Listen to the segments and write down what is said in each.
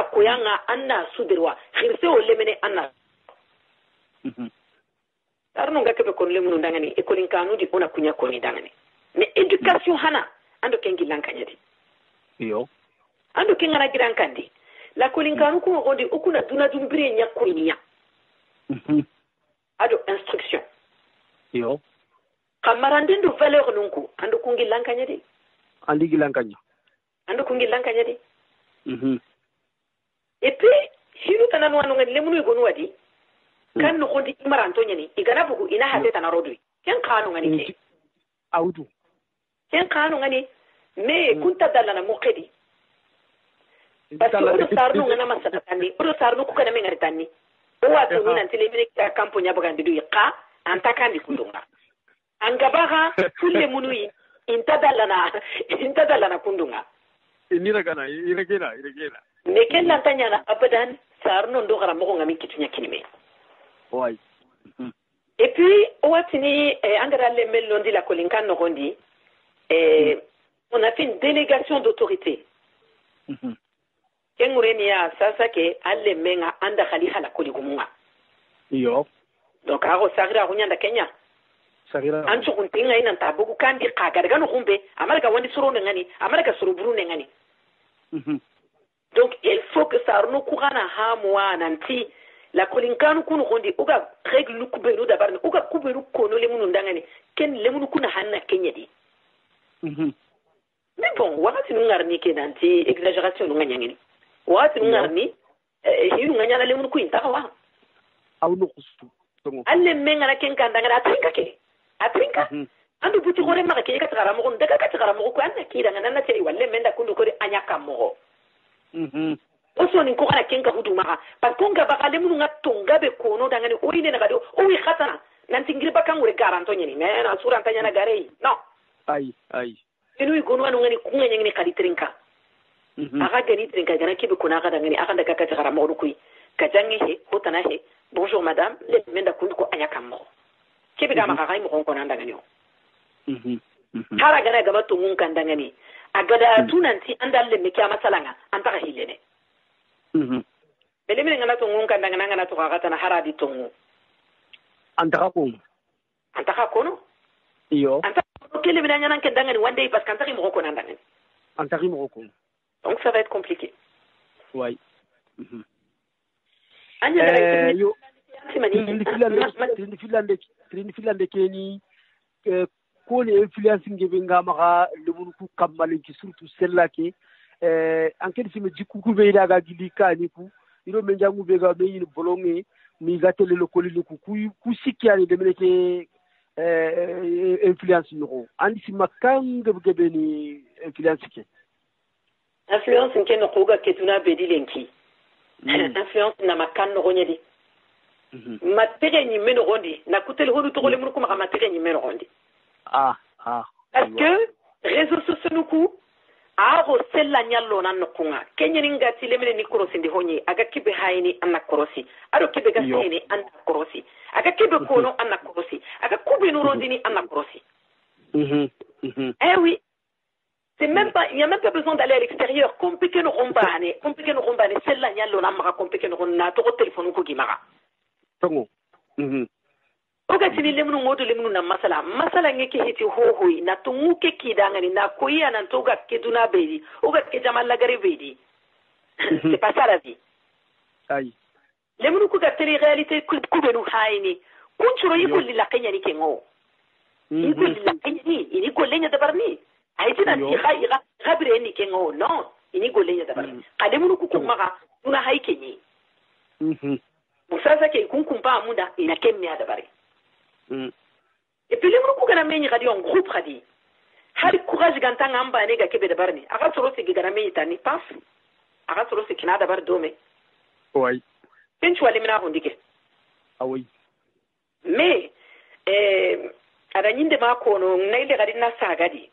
koyanga anna suderwa khirse o lemene anna arno ngake be kon lemunu dangani e kolin kanu di ona kunya ko ni dangani mais éducation hana ando kengi lankanyati yo ando kengana giran kandi la kolin kanu ko gondi okuna duna dumbire nya kunya ado instruction yo kamarande ndo valeur nunku ando kungi lankanyati andi gilankanya ando kungi lankanyati et puis hiru tananu anu ngani lemunu igonu wadi kan no gondi imaranto nyani igana bugu ina hate tanarodui ken kanu ngani ke audu ken kanu ngani me kunta dalana muqedi parce que odo sarnu ngana masata tani odo sarnu ku kana mengari tani o wato ni nan tele mine ka kampo nya bagandi du ka anta kandi kundunga angabaga fulle munui inta dalana kundunga inira kana iregena ne kella tanya na abadan sarnu ndo gara mo ngami kitunya kinime ouais et puis watini angara le melondi la kolinka no gondi on a fait une délégation d'autorité kengurenia sasa ke alle menga anda khalifa la koligumunga yo donc ago sagira kunyanda Kenya sagira anchu kuntinga ina tabugu kandi kagaraga no kumbe amarika wandi suru ngani amarika suru buru ngani donc il faut que ça nous courana hamwa nanti la kolinkanu kunu gondi uga règle lu kuberu dabarni uga kuberu kono le munu ndangani ken le munu kuna hanna Kenya di mais bon wakati nungarni ke nanti exagération nganyangini wakati nungarni hiru nganyana le munu ku intawa au no kustu alle menga na ken kandanga atrinka andu buti gore maka ke ka tsara mo ndaka ka tsara mo ko anna kida ngana na teri walle menda kundu ko anyaka mo oso ni ko kana ken ka hudu maka pa konga bakale munu ngatonga be kono dangani o ine na gado o wi khatana nanti ngiri bakangure garanto nyini me na sura ntanya na garei no ai inu igonu anu ngani kunga nyini kali trinka aga gani trinka gana kibe kuna ga dangani aga ndaka ka tsara mo ku ka jangi he hotana he bonjour madame le menda kundu ko anyaka mo kibe ga maka kai mo ko nanda ngani hara gana ga batungun kan dangani agada tunanti andalle me kiyama salanga antaka hilene bele mine ngana tungun kan dangana ngana to ga tana haradi tungu antaka ko no iyo antaka kele mine nyana kan dangani one day parce que antaki mo ko nanda ngani antaki mo ko donc ça va être compliqué ouais anya yo Finlande keni ko le influence ngebe ngama le mun ku kamale ki surtout celle-là ke en ken fi me jikku ku be daga gili kani ku iro men jangu be ga be yin bolonge mi gatele le kolili ku sikiani de meneke influence no andi si makanga be ni influence ke no kuga ketuna be dilenki influence na makan no nyedi matere ni meno rondi na kutel hodu to le mun ko ma matere ni meno rondi parce que réseaux sociaux nuku aro sella nyallo nan nokunga kenya ninga tilemene ni korosi ndi honyi aga kibe hayni anna korosi aro kibe gasini anna korosi aga kibe kono anna korosi aga kubi nurondi ni anna korosi eh oui c'est même pas il y a même pas besoin d'aller à l'extérieur compliqué no rombane sella nyallo nan maka compliqué no na to téléphone ko gimara tongo oga tini lemunu ngodo lemunu na masala ngeke hiti hohoi na tunguke kidangani na koya na toga keduna bedi oga ke jamala gare bedi c'est pas ça la vie ai lemunu ku ga tele réalité ku benu haini kunchuro yiko lila kenya ni kengo yiko lila kenya ni ini golenya da barni ai tina ti khaira gabire ni kengo non ini golenya da barni kalemunu ku kumaka tuna haikenyi musasa ke kunkumpa muda ina kemnya da barni et puis les gens qui ont mené radio en groupe radio hali courage gantan amba ne ga kebe da barni aka tsoro se gigara me tani paf aka tsoro se kina da bar dome oui ken tu wale mina hondike oui mais ada nyinde ma ko no nayle gadi na sagadi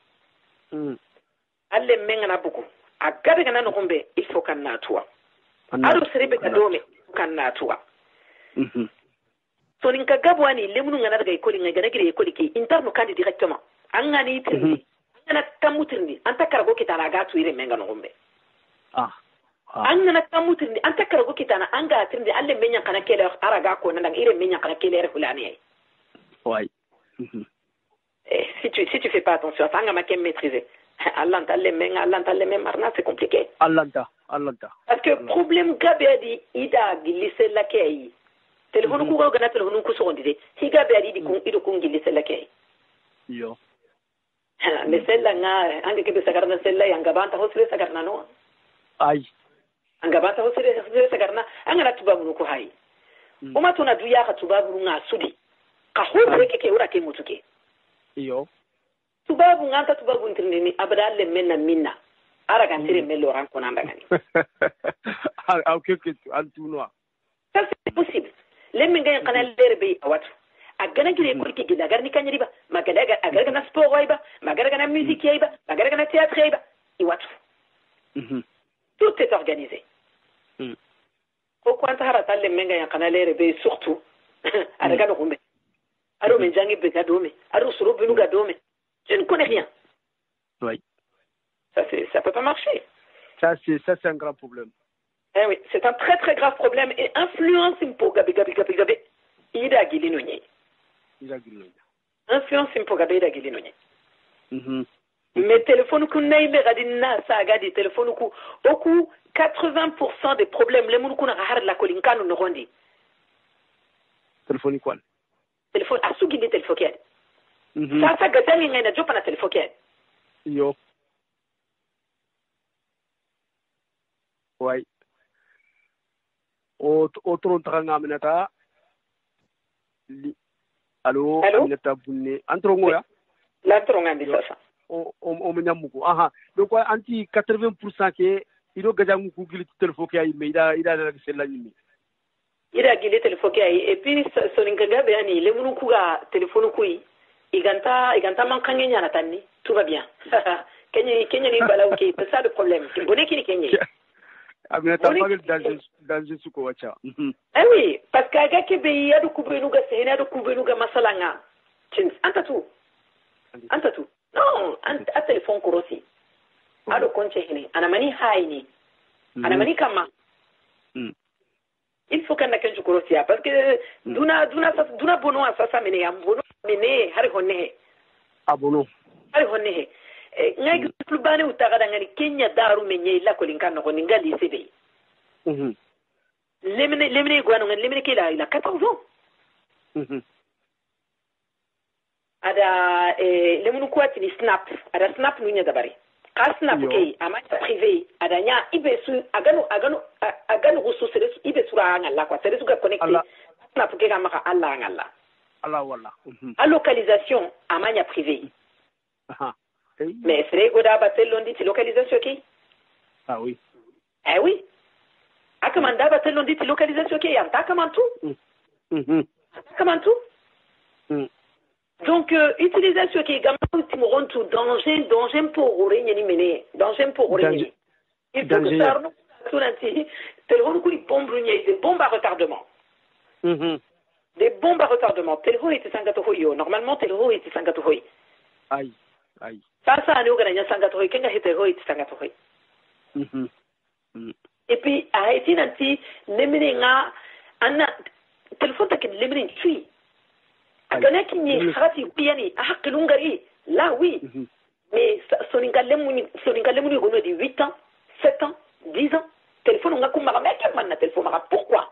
alle menga na buku agabe kana no kumbe il faut kan na tuwa ado serebe ga dome kan na tuwa so ninka gabwani lemunu ngana daga ikoli ngana gire ikoli ke interno kandi directement angani tirni angana tamutirni anta karago kitana ga tuire menga no gombe angana kamutirni anta karago kitana anga tirni alle menya kana kele araga ko nan ire menya kana kele fulani ouais si tu fais pas attention anga makem maîtriser Allah talle men marna c'est compliqué Allah parce que problème gabe adi ida gilise la kay téléphone ko gana téléphone ko so ndide hi gabe adi di ko ido ko gilise la kay yo mais celle-là anga ke be sagarna celle-là yanga banta hosre sagarna no ay anga banta hosre sagarna anga tubabu ko hay uma tuna duya ka tubabu nga sudi ka hosre ke ura ke mutuke yo tubabu nganta tubabu ntirni abadalle menna minna ara kan tire mello ran ko nanda ngani ah ok antuno ça c'est possible les minga kana lerbe awatu agana gire ko ke gida garni kanyari ba magada agara kana sport waiba magara kana musique yaiba magara kana théâtre yaiba iwatu tout est organisé ko kwanta harata le minga kana lerbe surtout araga no kumbe aro menjangi be gadome aro suru binu gadome je ne connais rien. Oui. Ça peut pas marcher. Ça c'est un grand problème. Eh oui, c'est un très très grave problème et influence impo gabi. Ida gilinonye. Influence impo gabi ida gilinonye. Mais téléphone ku neime gadina sa gadi téléphone ku oku 80% des problèmes les munu kuna har la kolinkanu no rondi. Téléphone quoi? Téléphone asugi de téléphone. Sasa gatani ngena jopa na telefoke. Yo. Ouais. Otro tranga minata. Allô, minata bunne. Antrongo ya? La tronga ndi sasa. O menyamuko. Aha. Donc anti 80% ke ido gajamu ku gili telefoke ay meida ida na sella yimi. Ida gili telefoke ay et puis soninga gabe ani le munu ku ga telephone ku yi. Iganta mankange nyana tani, tout va bien. Kenya ni bala ok, c'est ça le problème. Bonne qui ni Kenya. Amina tabagal danger suko wacha. Eh oui, parce que aga ke be ya du kubenu ga sehena du kubenu ga masalanga. Anta tu. Non, anta téléphone korosi. Ado konche hini, anamani haini. Anamani kama. Il faut qu'on ait quelque chose parce que duna bono sasa mene ambono mene hari honne abono hari honne ngai klubane utaga ngani Kenya daru menye la ko linkano ko ningali sebe lemene gwano ngani lemene kila ila 14 ans ada lemunu kwati ni snap nunya dabari ka snap ke amanya privé adanya ibesu agano rusu seresu ibesu ranga la kwa seresu ga connecté snap ke ga maka Allah ngalla Allah wala a localisation amanya privé mais c'est goda batelon dit localisation ki ah oui eh oui akamanda batelon dit localisation ki yanta kamantu kamantu donc utilisation qui est gamin timoron tout danger pour oreille ni mené danger pour oreille il faut que ça nous tout l'anti téléphone qui bombe des bombes à retardement des bombes à retardement téléphone était 50 hoyo normalement téléphone était 50 hoyo aïe ça nous gagne 50 hoyo kenga hétéro était 50 hoyo et puis a été nanti lemene nga ana téléphone ta que lemene tu agana kinyi harati kuyani ahakilungari là oui mais soningalemu gono di 8 ans 7 ans 10 ans téléphone nga kumara meke manna téléphone mara pourquoi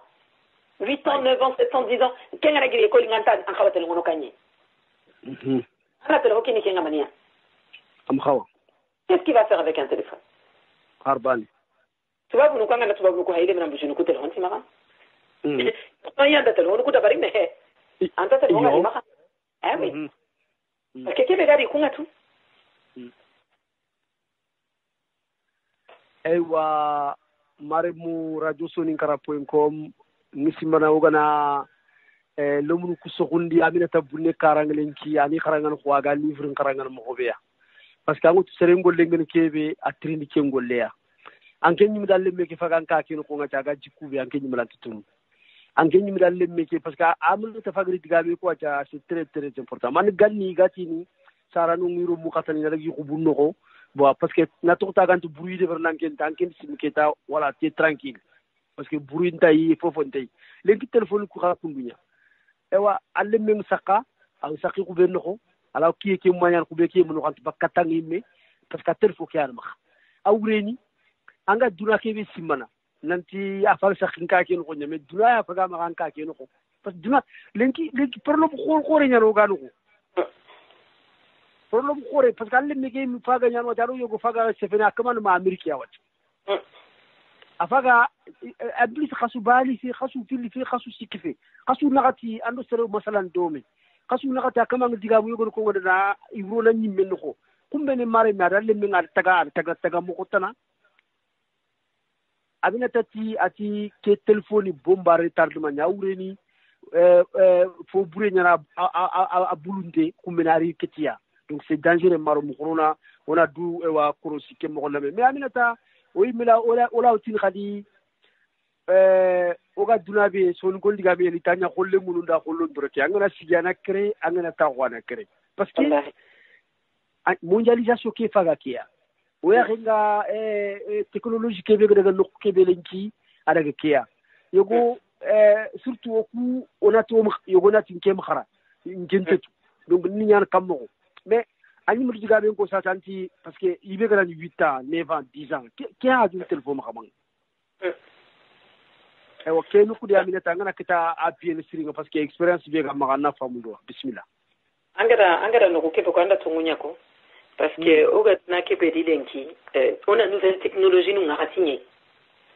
8 ans 9 ans 7 ans 10 ans kenga giri ko linganta an khawata ngono kanyi ana téléphone kini kenga mania am khawa qu'est-ce qu'il va faire avec un téléphone harbani tubabu no kanga tubabu ko hayle mena bushinu ko téléphone timara to yanda téléphone ko dabari me anta téléphone ngi maka eh oui parce que kebe gari kunga tu aywa maremu radio soninkara.com misimana ugana lomunu kusokundi aminata bunne karangalenki ani karangan khwaga livre karangan mogobeya parce que angu serengo lengen kebe atrini kengoleya anke nyimi dalle meke fagan ka kino ko ngacha ga jikube anke nyimi lantutum anke nyimi dalle meke parce que amul ta fagri digabe ko acha c'est très très important man ganni gatini saranu ngiro mukatani rek yuko bunno ko bon parce que na to ta gantu bruit de vernan ken sim keta voilà t'es tranquille parce que bruit ntai fofo ntai lenki téléphone ku xa kundunya ewa alle même saka aw saki ku ben ko ala ki ke moyen ku be ke mun ko ba katangi me parce que téléphone ki an ma awreni anga duna ke be simana nanti afal sakin ka ke no nyame duna ya faga ma kan ka ke no parce que duna lenki problème ko nyano ganu ko problème xore parce que alle mi ke mi faga nyano taru yogo faga sefena kaman ma amerika wat afaga ablis khasu bali fi khasu fili fi khasu sikife khasu nagati ando sero masalan domi khasu nagati kaman diga mu yogo ko ngoda ibro la nyimme no kumbe ne mare mi adalle mi ngar taga mo ko tana abina tati ati ke telefoni bomba retardement nyawreni fo bure nyana a bulunde kumenari ketia donc c'est dangereux maro mo corona ona du wa korosi ke mo lame mais aminata oyi mila ola utin khadi oga dunabe son goldiga be litanya kholle mununda khollo ndoroke angana sigana kre angana tawana kre parce que mondialisation ke faga kia oya ringa technologie ke be daga nok ke be lenki adaga kia yogo surtout ku onato yogo natin ke mkhara ngentetu donc ni ñaan kammo mais ani mu diga ben ko satanti parce que ibe gara 8 ans 9 ans 10 ans qui a du téléphone xamang o ke nu ku di aminata ngana kita apien siringa parce que expérience be ga magana famundo bismillah angara no ko ke ko anda tungunya ko parce que oga na ke be dilenki on a nouvelle technologie nu ngaratinye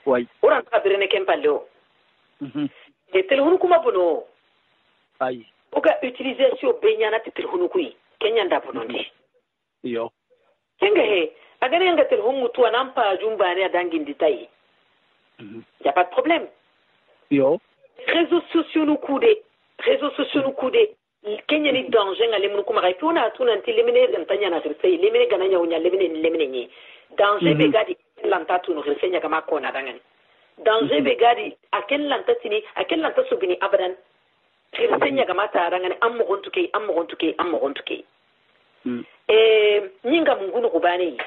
oui ora ka berene kempallo et téléphone kuma bono ay oga utilisation be nyana téléphone ku kenya nda bonondi yo kenga he agane nga téléphone mutu anampa jumba ne adangi nditai y a pas de problème yo réseaux sociaux nous coude kenya ni danger ngale mun kuma kai pona tuna nti lemene ntanya na khirse lemene gananya unya lemene ni danger be gadi lanta tunu khirse nya kama kona dangani danger be gadi aken lanta subini abadan khirse nya kama ta dangani ammo gontuke nyinga mungunu kubani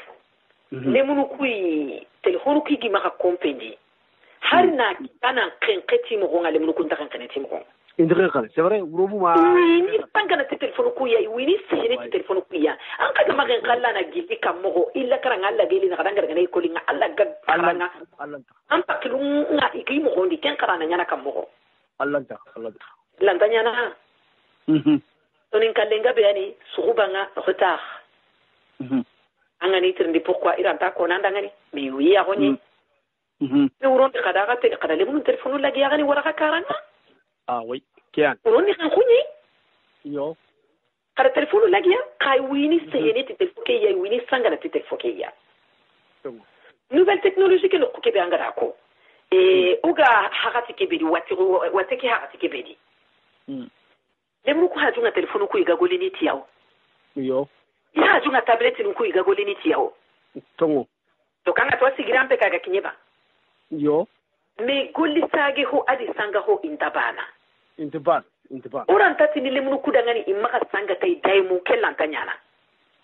lemunu kui telefonu ki gi maka kompendi harna kana kenketi mo ngale mun kunta kenketi mo indre kale c'est vrai urobu ma ni pangana telefonu ku ya wini sihiri telefonu ku ya an ka ma kan kala na gili kammo illa karanga alla geli na kadanga ngane ko linga alla ga karanga an pakilu nga iki mo ngondi ken karana nyana kammo Allah lantanya na tonin kalenga be ani surubanga retard angani trindi pourquoi iranta ko nanda ngani mi wi ya goni uron de kada gate kada le mun telefonu lagi ya gani waraka karanga oui kian uron ni kan khuni yo kada telefonu lagi ya kai wini sehene ti telefoke ya wini sanga na ti telefoke ya nouvelle technologie ke no ko be angara ko uga hakati ke bedi watiki hakati ke bedi lemru ko hajunga telefonu ku igagole ni tiyawo yo ya hajunga tablet ku igagole ni tiyawo tongo to kanga to sigirampe kaga kinyeba yo me golli sage ho adi sanga ho intabana oran tati ni lemru ku dangani imaka sanga tay daimu kellantanyana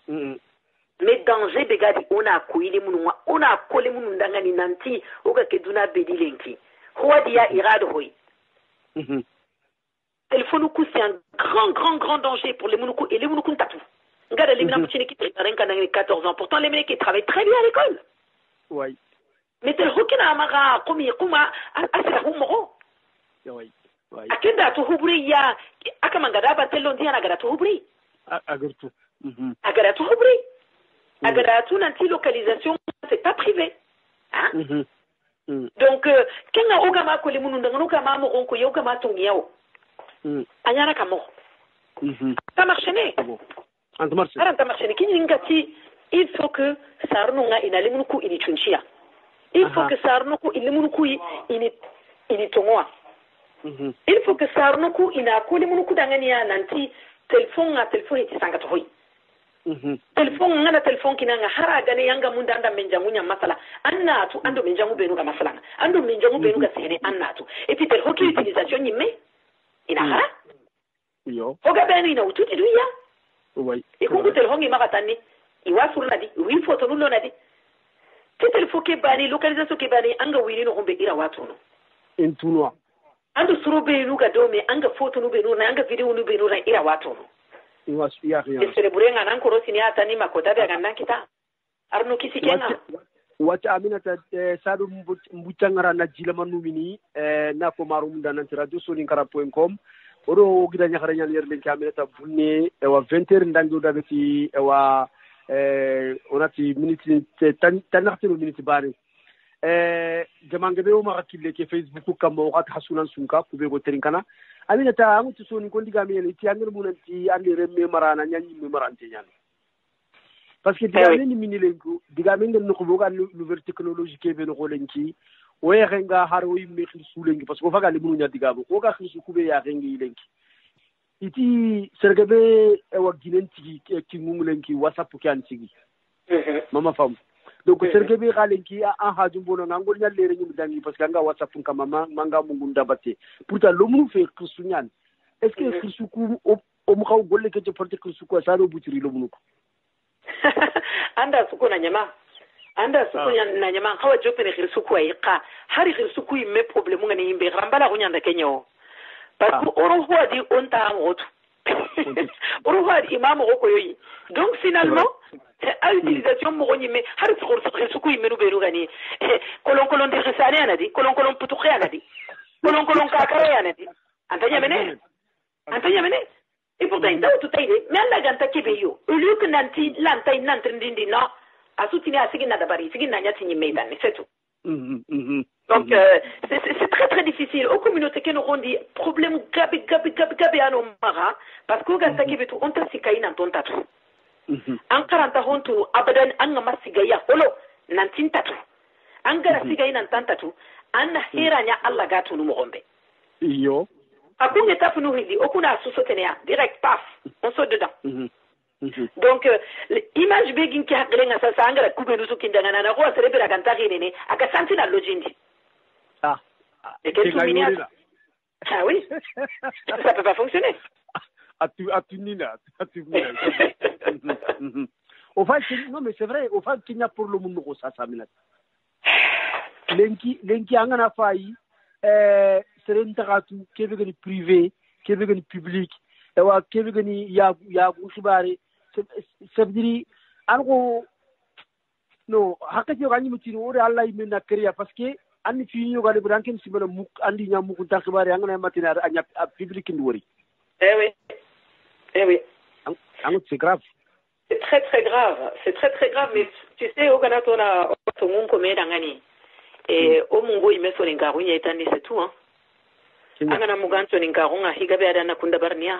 me danger be gadi ona koile munu ona kole munu dangani nanti oga keduna bedilenki ho adi ya irado hoy téléphone coup c'est un grand danger pour les mounoukou et les mounoukou tatou. Regarde les mecs qui travaillent quand 14 ans. Pourtant les mecs qui travaillent très bien à l'école. Oui. Mais téléphone qui n'a pas comme c'est la humoro. Oui. Akenda tu hubri ya akamangada ba telon dia nagara tu hubri. Agartu. Agara tu hubri. Agara tu nanti localisation c'est pas privé. Hein? Donc kenga ogama ko les mounoukou ndangano kama mo ko yoga ma tungiao. Anyana kamo. Ça marche né. Ça marche né. Il faut que ça renonga inalimunuku inichunchia. Il faut que ça renonku ilimunuku ini tongoa. Il faut que ça renonku inakuli munuku dangania nanti téléphone iti sangata hoi. Téléphone ngana téléphone kinanga hara gane yanga mundanda menjangunya masala. Annatu ando menjangu benuga masala. Ando menjangu benuga sene annatu. Et puis téléphone qui utilisation nyime inahara yo oga beni na ututi duya oui ikungu telefoni makatani iwa surna di wi photo nulo na di titel fo ke bani localisation ke bani anga wini no hombe ira watuno en tunwa ando surobe nu ga do me anga photo nu be nu na anga video nu be nu na ira watuno iwa ya ya sere burenga nan ko rosini ata ni makota be ga nan kita arno kisi kenga wata aminata sadu mbuchangara na jila manumini na ko marum danan radio sonincara.com odo gida nyakara nyal yer len aminata bunne wa 20h ndango daga ci wa onati minute tanartino minute bari jamange be o ma hakille ke facebook kam mo gat hasunan sunka ku be go terinkana aminata amutu soni ko ndiga mi ti angel munanti andi remme marana nyanyi mi marante nyan parce que diga men ni lenko diga men ngel ko boga nouvelle technologie ke be no lenki o yerenga har o yimme khirsu lenki parce que faga le munu nya diga bo ko ga khirsu ku be ya rengi lenki iti sergabe e wa ginenti ki ngum lenki whatsapp kan tigi mama fam donc sergabe ga lenki a ha jumbo no ngol nya lere nyi dangi parce que nga whatsapp kan mama manga mungu ndabate pourtant lo munu fe khirsu nyan est ce que khirsu ku o mu xaw golle ke ci porte khirsu ko sa do butiri lo munu anda suku na nyama na nyama hawa jopene khirsuku ay qa hari khirsuku me problème ngani yimbe rambala ko nyanda kenyo parce que oro hodi onta ngotu oro hodi imam ko yoyi donc finalement à utilisation mo goni me hari khirsuku me no beru gani kolon de risale anadi kolon putu anadi kolon kakare anadi antanya mene et pourtant il doit tout aider mais la ganta kebeyo au lieu que nanti lanta nantindindi no asutini asigi na dabari sigi na nyati ni meidan c'est tout donc c'est très très difficile aux communautés qui nous ont dit problème gabi ano mara parce que ganta kebetu on ta sikai nan ton tatu an karanta hontu abadan an ma sigaya holo nantin tatu an gara sigai nan tantatu an hiranya Allah gatu mu gombe iyo akunge tafunu hindi okuna susotenea direct paf on saute dedans donc image begin ki haklenga sasa angara kubenu sukindanga na ko serebera kantaki nene akasanti na lojindi et quel souvenir oui ça peut pas fonctionner atunina au fait non mais c'est vrai au fait qu'il n'y a pour le monde ko sasa minat lenki angana fayi seren tagatu kebe gani privé kebe gani public ewa kebe gani ya khibare ça veut dire algo no hakati yo ganyi mutino ore Allah yimena kriya parce que anni fi yo gale branken sibana muk andi nya muku ta khibare angana matina anya public ndori oui c'est grave c'est très grave mais tu sais au Ghana tona to mun ko me dangani o mungo imeso ningarunya itani c'est tout hein angana muganto ningarunga higabe adana kunda barnia